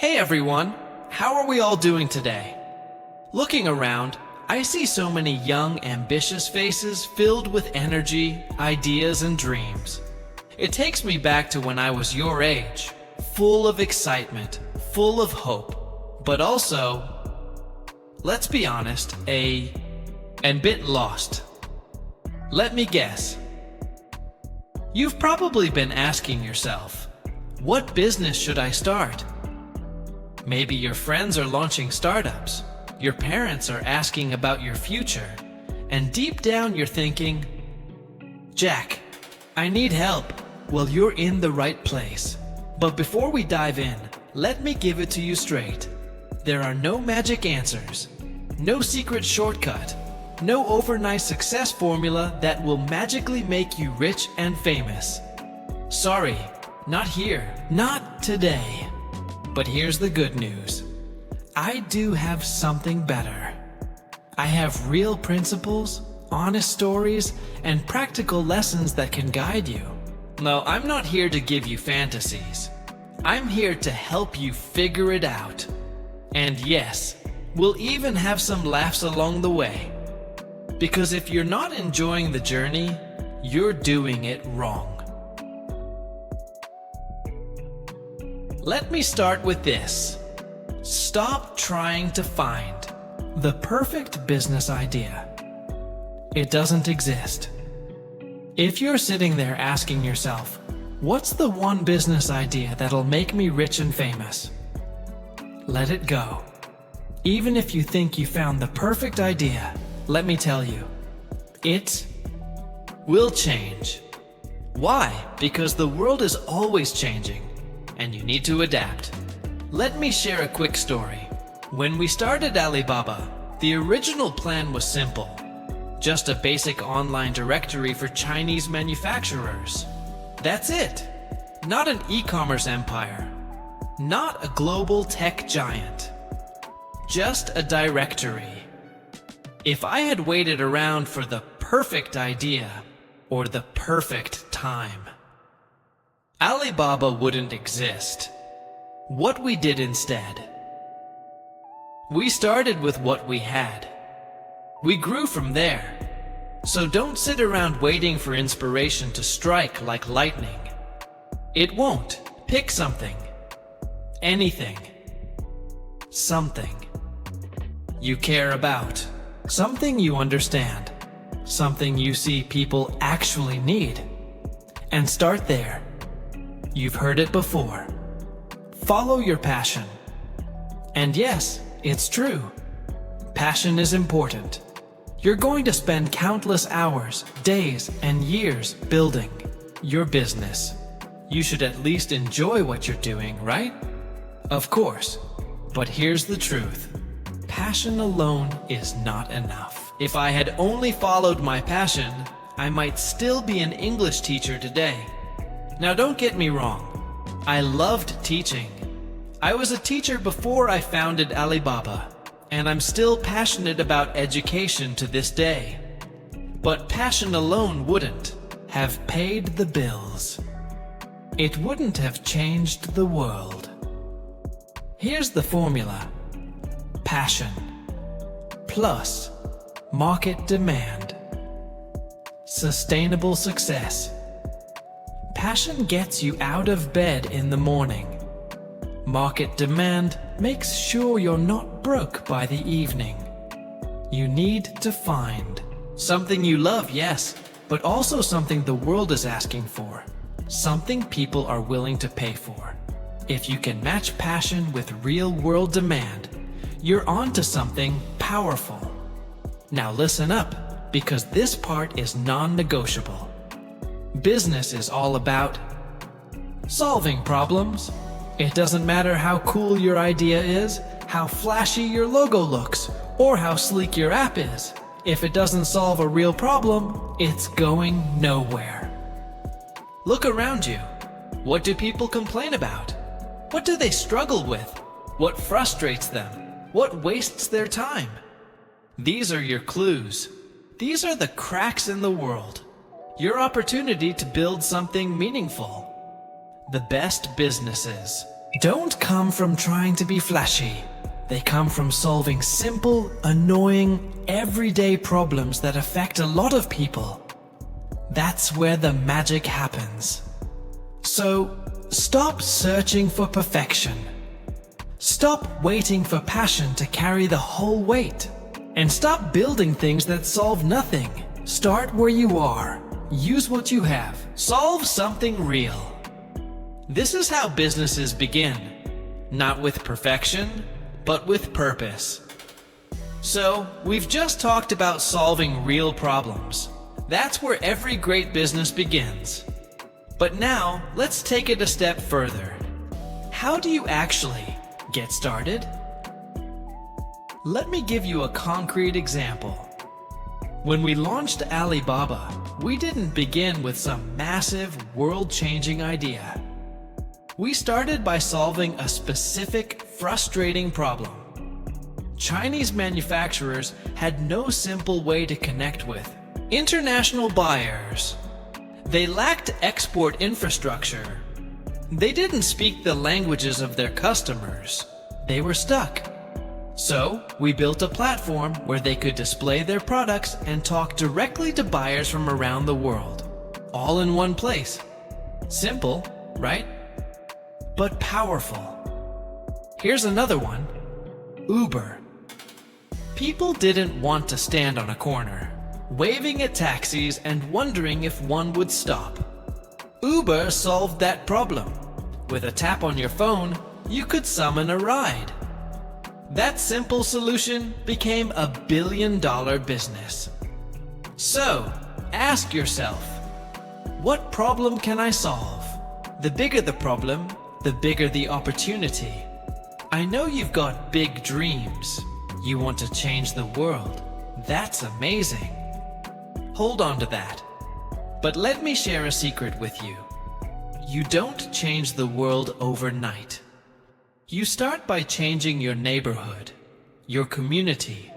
Hey everyone, how are we all doing today? Looking around, I see so many young, ambitious faces filled with energy, ideas, and dreams. It takes me back to when I was your age, full of excitement, full of hope, but also, let's be honest, a bit lost. Let me guess. You've probably been asking yourself, what business should I start? Maybe your friends are launching startups, your parents are asking about your future, and deep down you're thinking, Jack, I need help. Well, you're in the right place. But before we dive in, let me give it to you straight. There are no magic answers, no secret shortcut, no overnight success formula that will magically make you rich and famous. Sorry, not here, not today. But here's the good news. I do have something better. I have real principles, honest stories, and practical lessons that can guide you. No, I'm not here to give you fantasies. I'm here to help you figure it out. And yes, we'll even have some laughs along the way. Because if you're not enjoying the journey, you're doing it wrong. Let me start with this. Stop trying to find the perfect business idea. It doesn't exist. If you're sitting there asking yourself, what's the one business idea that'll make me rich and famous? Let it go. Even if you think you found the perfect idea, let me tell you, it will change. Why? Because the world is always changing, and you need to adapt. Let me share a quick story. When we started Alibaba, the original plan was simple. Just a basic online directory for Chinese manufacturers. That's it. Not an e-commerce empire. Not a global tech giant. Just a directory. If I had waited around for the perfect idea or the perfect time, Alibaba wouldn't exist. What we did instead, we started with what we had. We grew from there. So don't sit around waiting for inspiration to strike like lightning. It won't. Pick something. Anything. Something you care about. Something you understand. Something you see people actually need. And start there. You've heard it before. Follow your passion. And yes, it's true. Passion is important. You're going to spend countless hours, days, and years building your business. You should at least enjoy what you're doing, right? Of course. But here's the truth. Passion alone is not enough. If I had only followed my passion, I might still be an English teacher today. Now don't get me wrong. I loved teaching. I was a teacher before I founded Alibaba, and I'm still passionate about education to this day. But passion alone wouldn't have paid the bills. It wouldn't have changed the world. Here's the formula. Passion plus market demand. Sustainable success. Passion gets you out of bed in the morning. Market demand makes sure you're not broke by the evening. You need to find something you love, yes, but also something the world is asking for. Something people are willing to pay for. If you can match passion with real-world demand, you're onto something powerful. Now listen up, because this part is non-negotiable. Business is all about solving problems. It doesn't matter how cool your idea is, how flashy your logo looks, or how sleek your app is. If it doesn't solve a real problem, it's going nowhere. Look around you. What do people complain about? What do they struggle with? What frustrates them? What wastes their time? These are your clues. These are the cracks in the world. Your opportunity to build something meaningful. The best businesses don't come from trying to be flashy. They come from solving simple, annoying, everyday problems that affect a lot of people. That's where the magic happens. So, stop searching for perfection. Stop waiting for passion to carry the whole weight. And stop building things that solve nothing. Start where you are. Use what you have. Solve something real. This is how businesses begin. Not with perfection, but with purpose. So, we've just talked about solving real problems. That's where every great business begins. But now, let's take it a step further. How do you actually get started? Let me give you a concrete example. When we launched Alibaba, we didn't begin with some massive, world-changing idea. We started by solving a specific, frustrating problem. Chinese manufacturers had no simple way to connect with international buyers. They lacked export infrastructure. They didn't speak the languages of their customers. They were stuck. So, we built a platform where they could display their products and talk directly to buyers from around the world, all in one place. Simple, right? But powerful. Here's another one. Uber. People didn't want to stand on a corner, waving at taxis and wondering if one would stop. Uber solved that problem. With a tap on your phone, you could summon a ride. That simple solution became a billion-dollar business. So, ask yourself, what problem can I solve? The bigger the problem, the bigger the opportunity. I know you've got big dreams. You want to change the world. That's amazing. Hold on to that. But let me share a secret with you. You don't change the world overnight. You start by changing your neighborhood, your community,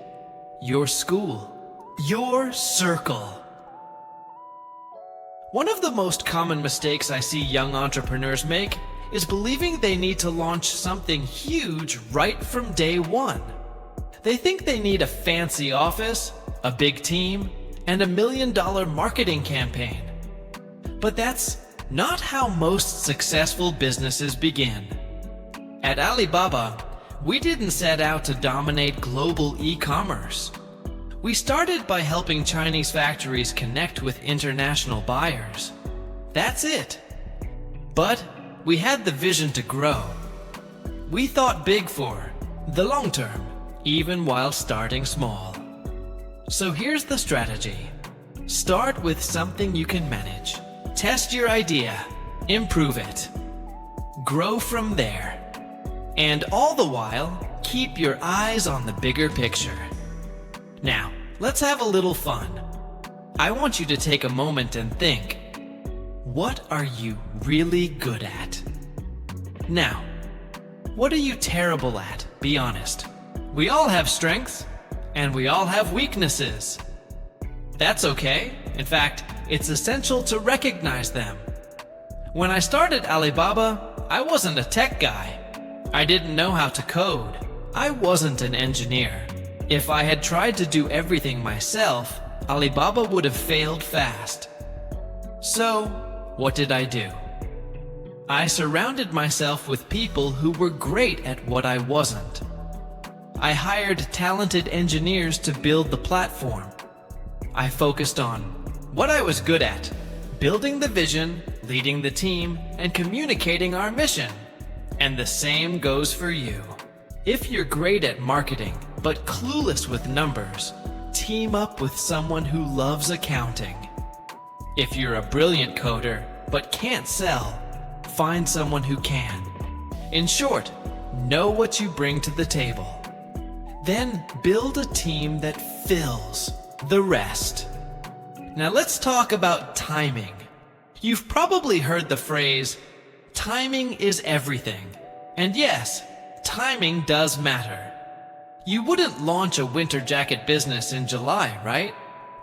your school, your circle. One of the most common mistakes I see young entrepreneurs make is believing they need to launch something huge right from day one. They think they need a fancy office, a big team, and $1 million marketing campaign. But that's not how most successful businesses begin. At Alibaba, we didn't set out to dominate global e-commerce. We started by helping Chinese factories connect with international buyers. That's it. But we had the vision to grow. We thought big for the long term, even while starting small. So here's the strategy. Start with something you can manage. Test your idea, improve it, grow from there. And all the while, keep your eyes on the bigger picture. Now, let's have a little fun. I want you to take a moment and think, what are you really good at? Now, what are you terrible at? Be honest. We all have strengths, and we all have weaknesses. That's okay. In fact, it's essential to recognize them. When I started Alibaba, I wasn't a tech guy. I didn't know how to code. I wasn't an engineer. If I had tried to do everything myself, Alibaba would have failed fast. So, what did I do? I surrounded myself with people who were great at what I wasn't. I hired talented engineers to build the platform. I focused on what I was good at: building the vision, leading the team, and communicating our mission. And the same goes for you. If you're great at marketing, but clueless with numbers, team up with someone who loves accounting. If you're a brilliant coder, but can't sell, find someone who can. In short, know what you bring to the table. Then build a team that fills the rest. Now let's talk about timing. You've probably heard the phrase, timing is everything. And yes, timing does matter. You wouldn't launch a winter jacket business in July, right?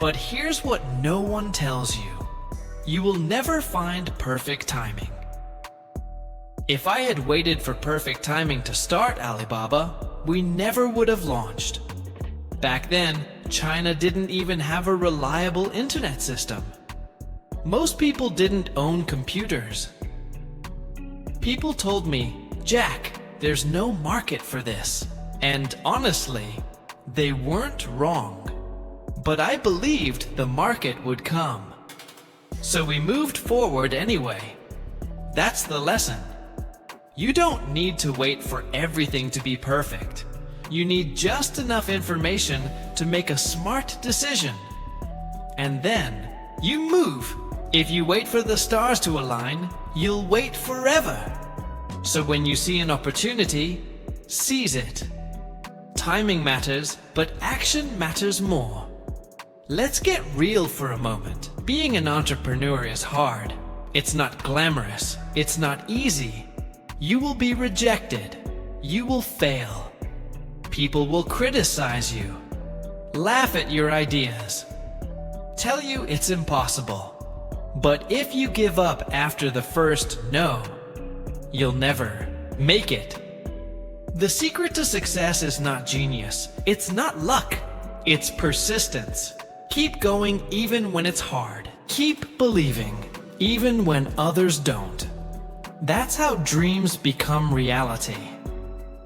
But here's what no one tells you. You will never find perfect timing. If I had waited for perfect timing to start Alibaba, we never would have launched. Back then, China didn't even have a reliable internet system. Most people didn't own computers. People told me, "Jack, there's no market for this." And honestly, they weren't wrong. But I believed the market would come. So we moved forward anyway. That's the lesson. You don't need to wait for everything to be perfect. You need just enough information to make a smart decision. And then you move. If you wait for the stars to align, you'll wait forever. So when you see an opportunity, seize it. Timing matters, but action matters more. Let's get real for a moment. Being an entrepreneur is hard. It's not glamorous. It's not easy. You will be rejected. You will fail. People will criticize you, laugh at your ideas, tell you it's impossible. But if you give up after the first no, you'll never make it. The secret to success is not genius. It's not luck. It's persistence. Keep going even when it's hard. Keep believing even when others don't. That's how dreams become reality.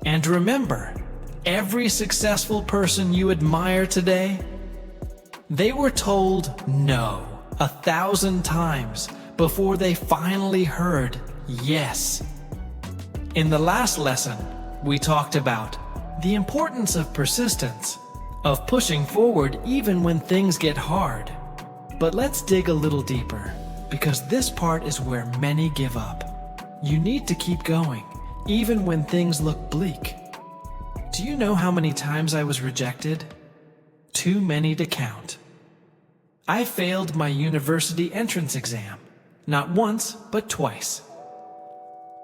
And remember, every successful person you admire today, they were told no 1,000 times before they finally heard yes. In the last lesson, we talked about the importance of persistence, of pushing forward even when things get hard. But let's dig a little deeper, because this part is where many give up. You need to keep going, even when things look bleak. Do you know how many times I was rejected? Too many to count. I failed my university entrance exam, not once, but twice.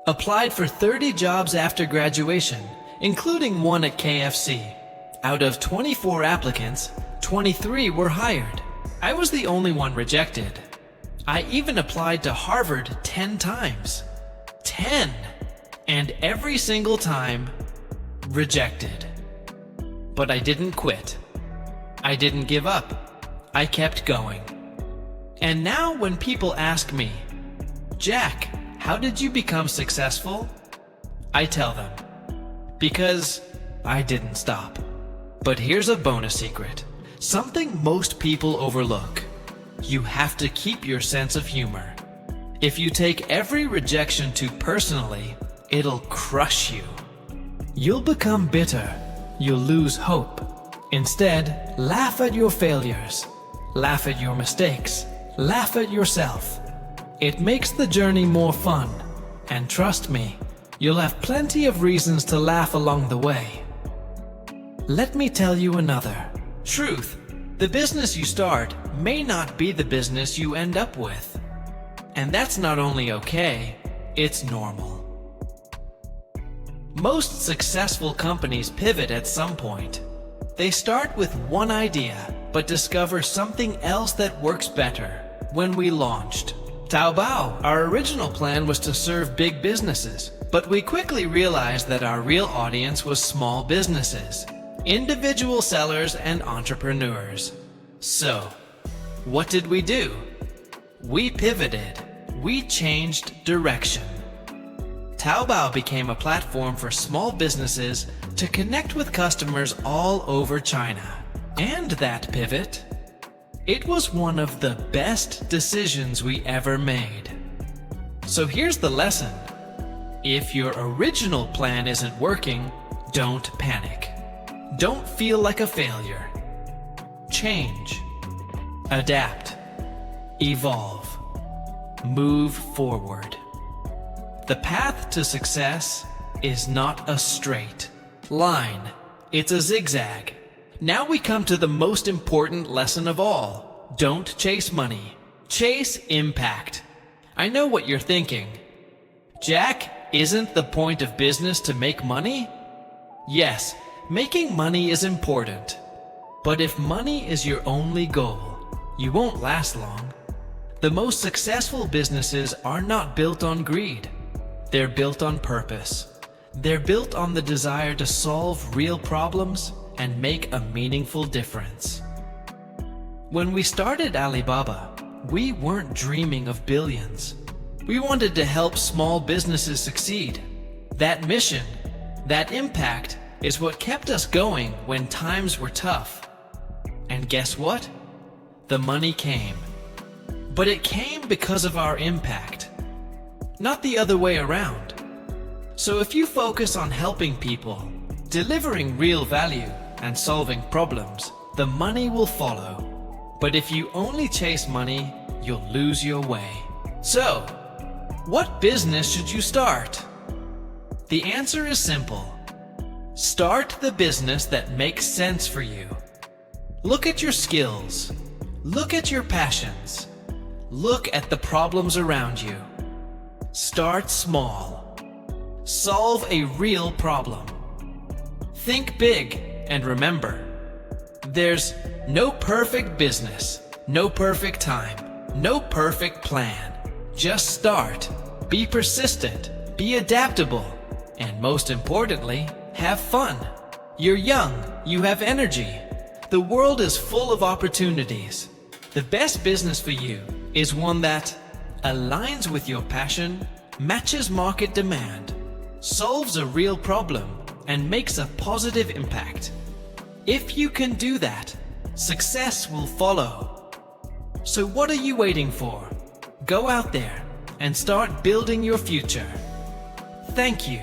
Applied for 30 jobs after graduation, including one at KFC. Out of 24 applicants, 23 were hired. I was the only one rejected. I even applied to Harvard 10 times. 10! And every single time, rejected. But I didn't quit. I didn't give up. I kept going. And now when people ask me, "Jack, how did you become successful?" I tell them, because I didn't stop. But here's a bonus secret. Something most people overlook. You have to keep your sense of humor. If you take every rejection too personally, it'll crush you. You'll become bitter. You'll lose hope. Instead, laugh at your failures. Laugh at your mistakes. Laugh at yourself. It makes the journey more fun. And trust me, you'll have plenty of reasons to laugh along the way. Let me tell you another truth. The business you start may not be the business you end up with. And that's not only okay, it's normal. Most successful companies pivot at some point. They start with one idea, but discover something else that works better. When we launched Taobao, our original plan was to serve big businesses, but we quickly realized that our real audience was small businesses, individual sellers and entrepreneurs. So, what did we do? We pivoted. We changed direction. Taobao became a platform for small businesses to connect with customers all over China. And that pivot, it was one of the best decisions we ever made. So here's the lesson. If your original plan isn't working, don't panic. Don't feel like a failure. Change. Adapt. Evolve. Move forward. The path to success is not a straight line. It's a zigzag. Now we come to the most important lesson of all. Don't chase money. Chase impact. I know what you're thinking. Jack, isn't the point of business to make money? Yes, making money is important. But if money is your only goal, you won't last long. The most successful businesses are not built on greed. They're built on purpose. They're built on the desire to solve real problems and make a meaningful difference. When we started Alibaba, we weren't dreaming of billions. We wanted to help small businesses succeed. That mission, that impact, is what kept us going when times were tough. And guess what? The money came. But it came because of our impact, not the other way around. So if you focus on helping people, delivering real value, and solving problems, the money will follow. But if you only chase money, you'll lose your way. So, what business should you start? The answer is simple. Start the business that makes sense for you. Look at your skills. Look at your passions. Look at the problems around you. Start small. Solve a real problem. Think big, and remember, there's no perfect business, no perfect time, no perfect plan. Just start. Be persistent. Be adaptable. And most importantly, have fun. You're young. You have energy. The world is full of opportunities. The best business for you is one that aligns with your passion, matches market demand, solves a real problem, and makes a positive impact. If you can do that, success will follow. So what are you waiting for? Go out there and start building your future. Thank you.